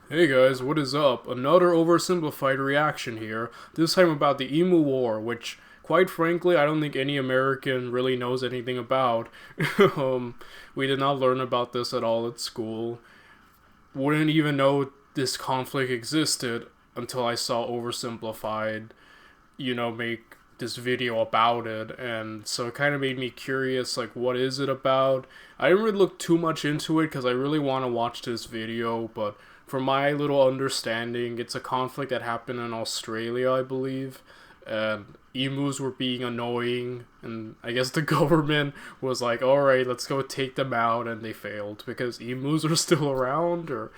Hey guys, what is up? Another oversimplified reaction here, this time about the Emu War, which, quite frankly, I don't think any American really knows anything about. We did not learn about this at all at school. Wouldn't even know this conflict existed until I saw Oversimplified, make this video about it, and so it kind of made me curious, like, what is it about? I didn't really look too much into it, because I really want to watch this video, but from my little understanding, it's a conflict that happened in Australia, I believe, and emus were being annoying, and I guess the government was like, alright, let's go take them out, and they failed, because emus are still around, or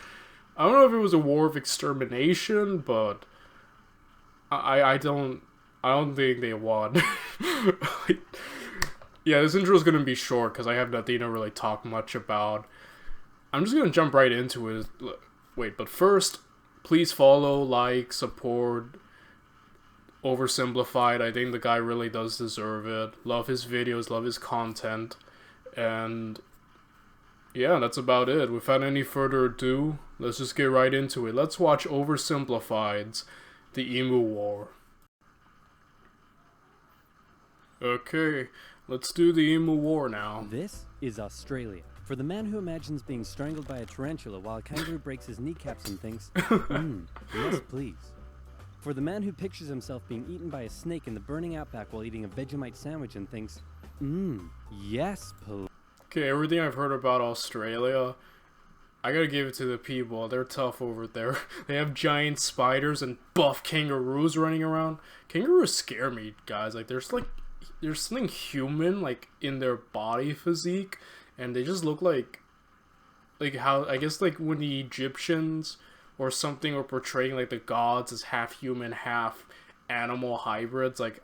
I don't know if it was a war of extermination, but I don't think they won. Yeah, this intro is gonna be short because I have nothing to really talk much about. I'm just gonna jump right into it. Wait, but first, please follow, like, support Oversimplified. I think the guy really does deserve it. Love his videos, love his content, and yeah, that's about it. Without any further ado, let's just get right into it. Let's watch Oversimplified's The Emu War. Okay, let's do the Emu War now. This is Australia. For the man who imagines being strangled by a tarantula while a kangaroo breaks his kneecaps and thinks, yes please. For the man who pictures himself being eaten by a snake in the burning outback while eating a Vegemite sandwich and thinks, yes please. Okay, everything I've heard about Australia, I gotta give it to the people. They're tough over there. They have giant spiders and buff kangaroos running around. Kangaroos scare me, guys. Like, there's something human, like, in their body physique, and they just look like how, I guess, like, when the Egyptians or something were portraying, like, the gods as half human, half animal hybrids, like,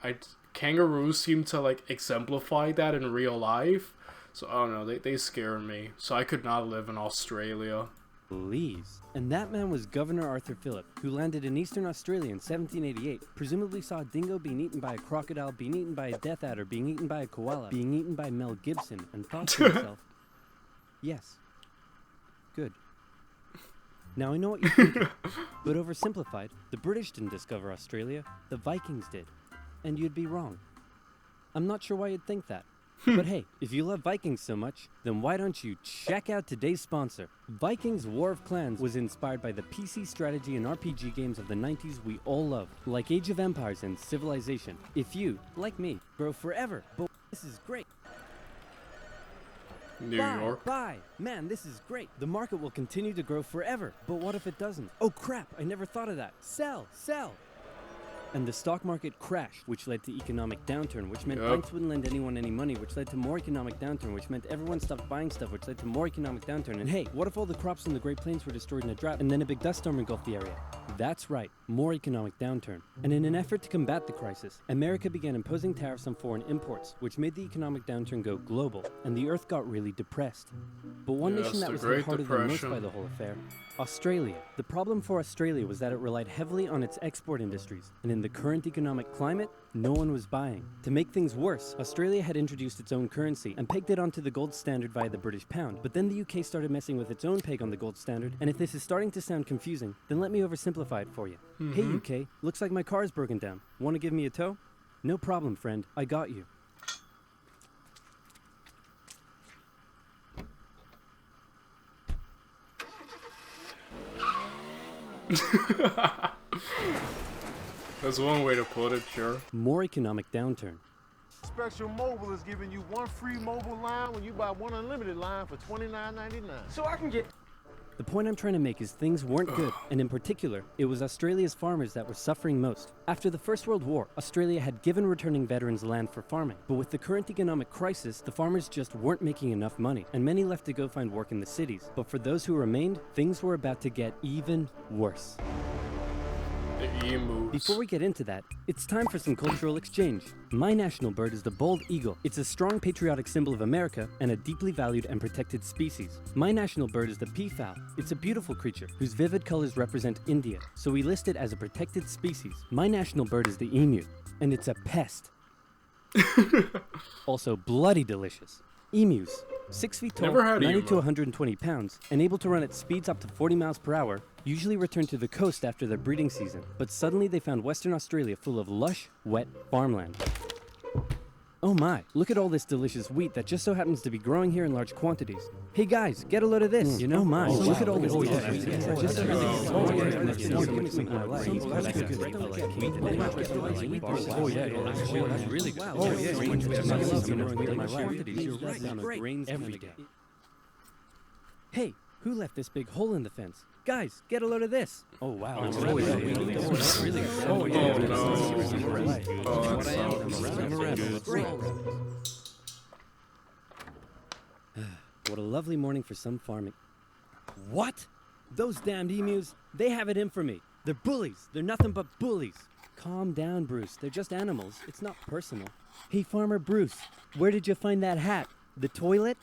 kangaroos seem to, like, exemplify that in real life, so, I don't know, they scare me, so I could not live in Australia. Please. And that man was Governor Arthur Phillip, who landed in eastern Australia in 1788, presumably saw a dingo being eaten by a crocodile, being eaten by a death adder, being eaten by a koala, being eaten by Mel Gibson, and thought to himself, yes, good. Now I know what you're thinking, but oversimplified, the British didn't discover Australia, the Vikings did. And you'd be wrong. I'm not sure why you'd think that. But hey, if you love Vikings so much, then why don't you check out today's sponsor? Vikings War of Clans was inspired by the PC strategy and RPG games of the 90s we all loved, like Age of Empires and Civilization. If you, like me, grow forever, but this is great. New York. Buy! Man, this is great. The market will continue to grow forever, but what if it doesn't? Oh crap, I never thought of that. Sell! Sell! And the stock market crashed, which led to economic downturn, which meant banks wouldn't lend anyone any money, which led to more economic downturn, which meant everyone stopped buying stuff, which led to more economic downturn. And hey, what if all the crops in the Great Plains were destroyed in a drought, and then a big dust storm engulfed the area? That's right, more economic downturn. And in an effort to combat the crisis, America began imposing tariffs on foreign imports, which made the economic downturn go global, and the earth got really depressed. But one nation that was hit harder than most by the whole affair, Australia. The problem for Australia was that it relied heavily on its export industries, and in the current economic climate, no one was buying. To make things worse, Australia had introduced its own currency and pegged it onto the gold standard via the British pound, but then the UK started messing with its own peg on the gold standard, and if this is starting to sound confusing, then let me oversimplify it for you. Hey UK, looks like my car is broken down. Want to give me a tow? No problem, friend, I got you. That's one way to put it, sure. More economic downturn. Spectrum Mobile is giving you one free mobile line when you buy one unlimited line for $29.99. So I can get... The point I'm trying to make is things weren't good, and in particular, it was Australia's farmers that were suffering most. After the First World War, Australia had given returning veterans land for farming, but with the current economic crisis, the farmers just weren't making enough money, and many left to go find work in the cities. But for those who remained, things were about to get even worse. The emus. Before we get into that, it's time for some cultural exchange. My national bird is the bald eagle. It's a strong patriotic symbol of America and a deeply valued and protected species. My national bird is the peafowl. It's a beautiful creature whose vivid colors represent India, so we list it as a protected species. My national bird is the emu, and it's a pest. Also bloody delicious. Emus. 6 feet tall, Never had a 90 to emu. 120 pounds, and able to run at speeds up to 40 miles per hour, usually return to the coast after their breeding season. But suddenly they found Western Australia full of lush, wet farmland. Oh my, look at all this delicious wheat that just so happens to be growing here in large quantities. Hey guys, get a load of this. You know? Oh my, Oh, look wow. at all this Oh, delicious yeah. wheat that just so happens to Oh yeah, that's really good. Oh yeah, every day. Hey, who left this big hole in the fence? Guys, get a load of this. Oh wow. Oh no. What a lovely morning for some farming. What? Those damned emus, they have it in for me. They're bullies. They're nothing but bullies. Calm down, Bruce. They're just animals. It's not personal. Hey, Farmer Bruce, where did you find that hat? The toilet?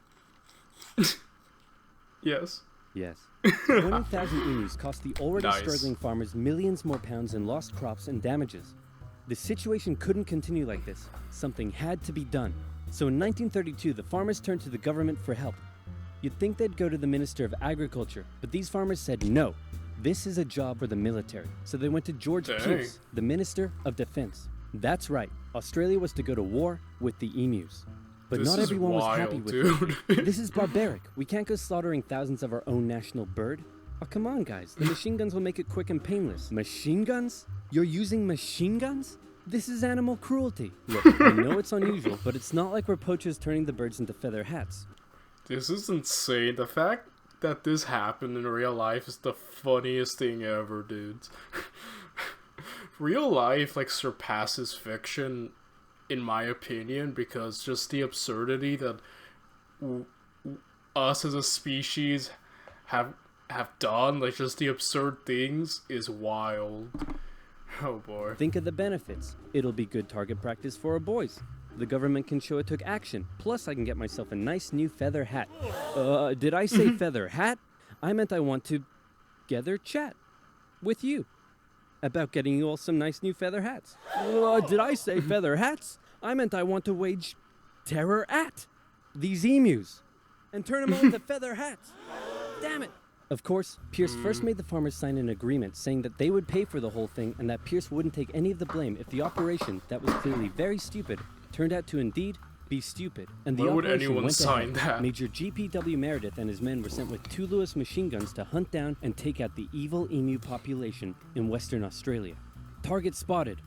Yes. Yes. 20,000 emus cost the already Nice. struggling farmers millions more pounds in lost crops and damages. The situation couldn't continue like this. Something had to be done. So in 1932, the farmers turned to the government for help. You'd think they'd go to the Minister of Agriculture, but these farmers said no. This is a job for the military. So they went to George Dang. Pierce, the Minister of Defense. That's right. Australia was to go to war with the emus. But This not is everyone was happy wild, with dude. it. This is barbaric. We can't go slaughtering thousands of our own national bird. Oh, come on, guys. The machine guns will make it quick and painless. Machine guns? You're using machine guns? This is animal cruelty. Look, I know it's unusual, but it's not like we're poachers turning the birds into feather hats. This is insane. The fact that this happened in real life is the funniest thing ever, dudes. Real life, like, surpasses fiction, in my opinion, because just the absurdity that us as a species have done, like, just the absurd things, is wild. Oh boy. Think of the benefits. It'll be good target practice for our boys. The government can show it took action. Plus, I can get myself a nice new feather hat. Did I say feather hat? I meant I want to gather chat with you about getting you all some nice new feather hats. Did I say feather hats? I meant I want to wage terror at these emus and turn them all into feather hats. Damn it. Of course, Pierce first made the farmers sign an agreement saying that they would pay for the whole thing and that Pierce wouldn't take any of the blame if the operation, that was clearly very stupid, turned out to indeed be stupid. And the Why would operation anyone went sign ahead. that? Major GPW Meredith and his men were sent with 2 Lewis machine guns to hunt down and take out the evil emu population in Western Australia. Target spotted.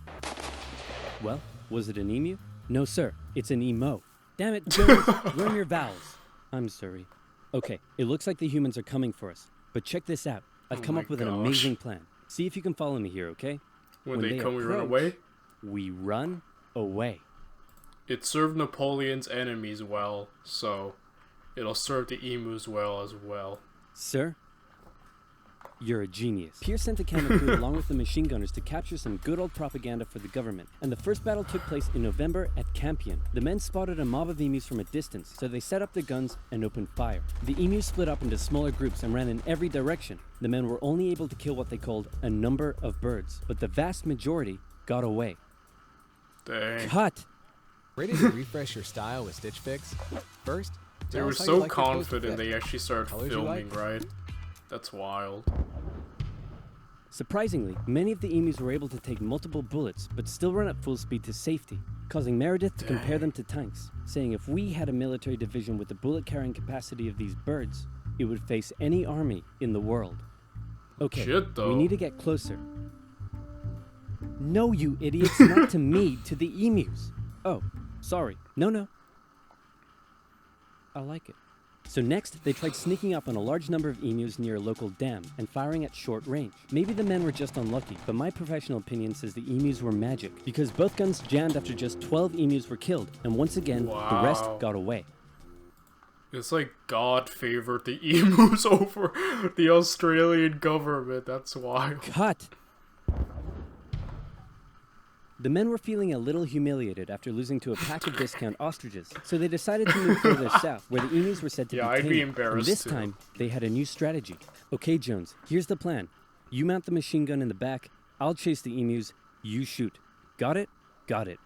Well, was it an emu? No, sir. It's an emo. Damn it, Jones. Learn your vowels. I'm sorry. Okay, it looks like the humans are coming for us. But check this out. I've come my up with an gosh. amazing plan. See if you can follow me here, okay? When they come, we run approach, away? We run away. It served Napoleon's enemies well, so it'll serve the emus well as well. Sir, you're a genius. Pierce sent a camera crew along with the machine gunners to capture some good old propaganda for the government. And the first battle took place in November at Campion. The men spotted a mob of emus from a distance, so they set up their guns and opened fire. The emus split up into smaller groups and ran in every direction. The men were only able to kill what they called a number of birds, but the vast majority got away. Dang. Cut! Ready to refresh your style with Stitch Fix? First, They tell were us how you so like your clothes to confident fit. they actually started Colors you filming, like? right? That's wild. Surprisingly, many of the emus were able to take multiple bullets, but still run at full speed to safety, causing Meredith to compare them to tanks, saying if we had a military division with the bullet-carrying capacity of these birds, it would face any army in the world. Okay, Shit, though. we need to get closer. No, you idiots, not to me, to the emus. Oh, sorry. No. I like it. So next, they tried sneaking up on a large number of emus near a local dam and firing at short range. Maybe the men were just unlucky, but my professional opinion says the emus were magic, because both guns jammed after just 12 emus were killed, and once again, the rest Wow. got away. It's like God favored the emus over the Australian government. That's wild. Cut! The men were feeling a little humiliated after losing to a pack of discount ostriches, so they decided to move further south, where the emus were said to Yeah, be I'd be tame. embarrassed And this too. time, they had a new strategy. Okay, Jones, here's the plan. You mount the machine gun in the back, I'll chase the emus, you shoot. Got it? Got it.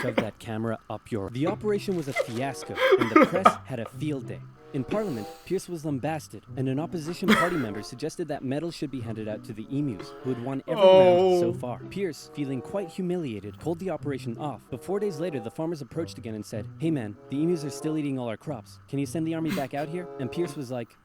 shove that camera up your... The operation was a fiasco, and the press had a field day. In Parliament, Pierce was lambasted, and an opposition party member suggested that medals should be handed out to the emus, who had won every round so far. Pierce, feeling quite humiliated, called the operation off, but 4 days later the farmers approached again and said, "Hey man, the emus are still eating all our crops. Can you send the army back out here?" And Pierce was like,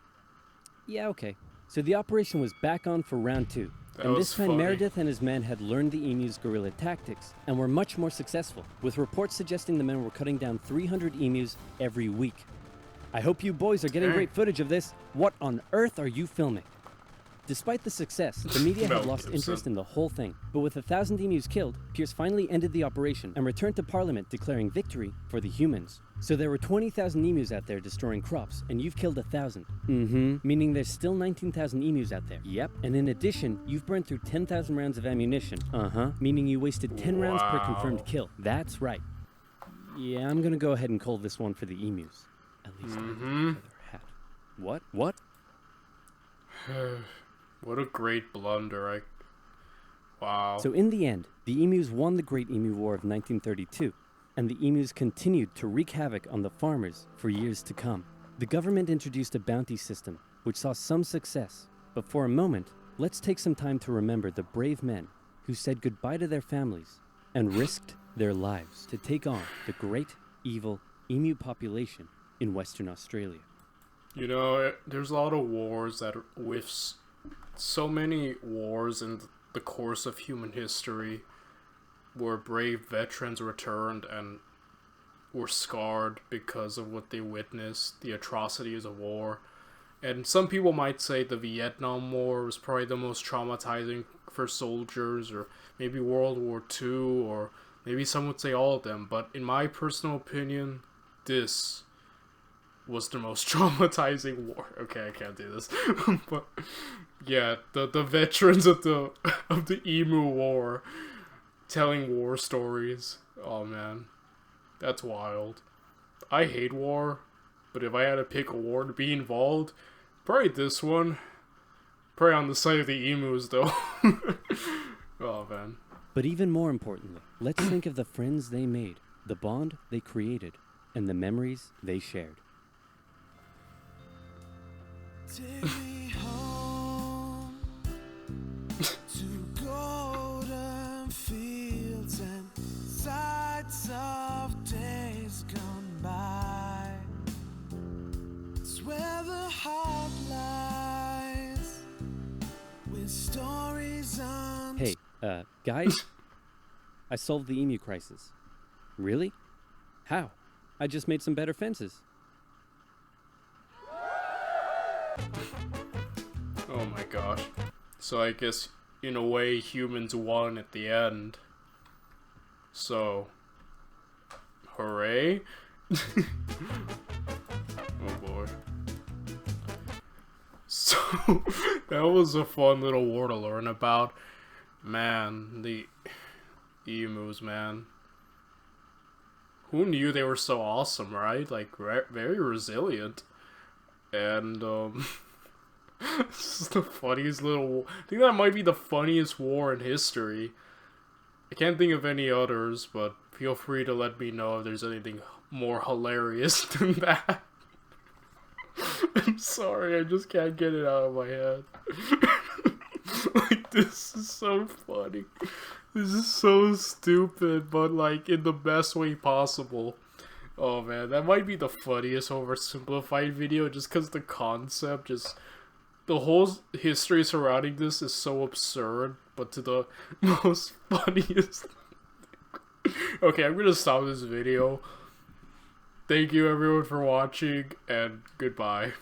"Yeah, okay." So the operation was back on for round 2. And this time Meredith and his men had learned the emus' guerrilla tactics, and were much more successful, with reports suggesting the men were cutting down 300 emus every week. I hope you boys are getting great footage of this. What on earth are you filming? Despite the success, the media had lost interest in the whole thing. But with 1,000 emus killed, Pierce finally ended the operation and returned to Parliament declaring victory for the humans. So there were 20,000 emus out there destroying crops, and you've killed 1,000. Meaning there's still 19,000 emus out there. Yep. And in addition, you've burned through 10,000 rounds of ammunition. Meaning you wasted 10 rounds per confirmed kill. That's right. Yeah, I'm gonna go ahead and call this one for the emus. At least I have a feather hat. What? What? What a great blunder. Wow. So in the end, the emus won the Great Emu War of 1932, and the emus continued to wreak havoc on the farmers for years to come. The government introduced a bounty system, which saw some success. But for a moment, let's take some time to remember the brave men who said goodbye to their families and risked their lives to take on the great, evil emu population in Western Australia. You know, there's a lot of wars that with so many wars in the course of human history where brave veterans returned and were scarred because of what they witnessed, the atrocities of war. And some people might say the Vietnam War was probably the most traumatizing for soldiers, or maybe World War II, or maybe some would say all of them. But in my personal opinion, this was the most traumatizing war. Okay, I can't do this. But yeah, the veterans of the Emu War telling war stories. Oh man, that's wild. I hate war, but if I had to pick a war to be involved, probably this one. Probably on the side of the emus though. Oh man. But even more importantly, let's think of the friends they made, the bond they created, and the memories they shared. Take me home to golden fields and sights of days gone by. It's where the heart lies with stories on. Hey, guys, I solved the emu crisis. Really? How? I just made some better fences. Oh my gosh. So I guess, in a way, humans won at the end. So, hooray. Oh boy. So, that was a fun little war to learn about. Man, the emus, man. Who knew they were so awesome, right? Like, very resilient. And, this is the funniest little... I think that might be the funniest war in history. I can't think of any others, but feel free to let me know if there's anything more hilarious than that. I'm sorry, I just can't get it out of my head. Like, this is so funny. This is so stupid, but, like, in the best way possible. Oh man, that might be the funniest oversimplified video, just because the concept, just the whole history surrounding this is so absurd, but to the most funniest. Okay, I'm gonna stop this video. Thank you everyone for watching, and goodbye.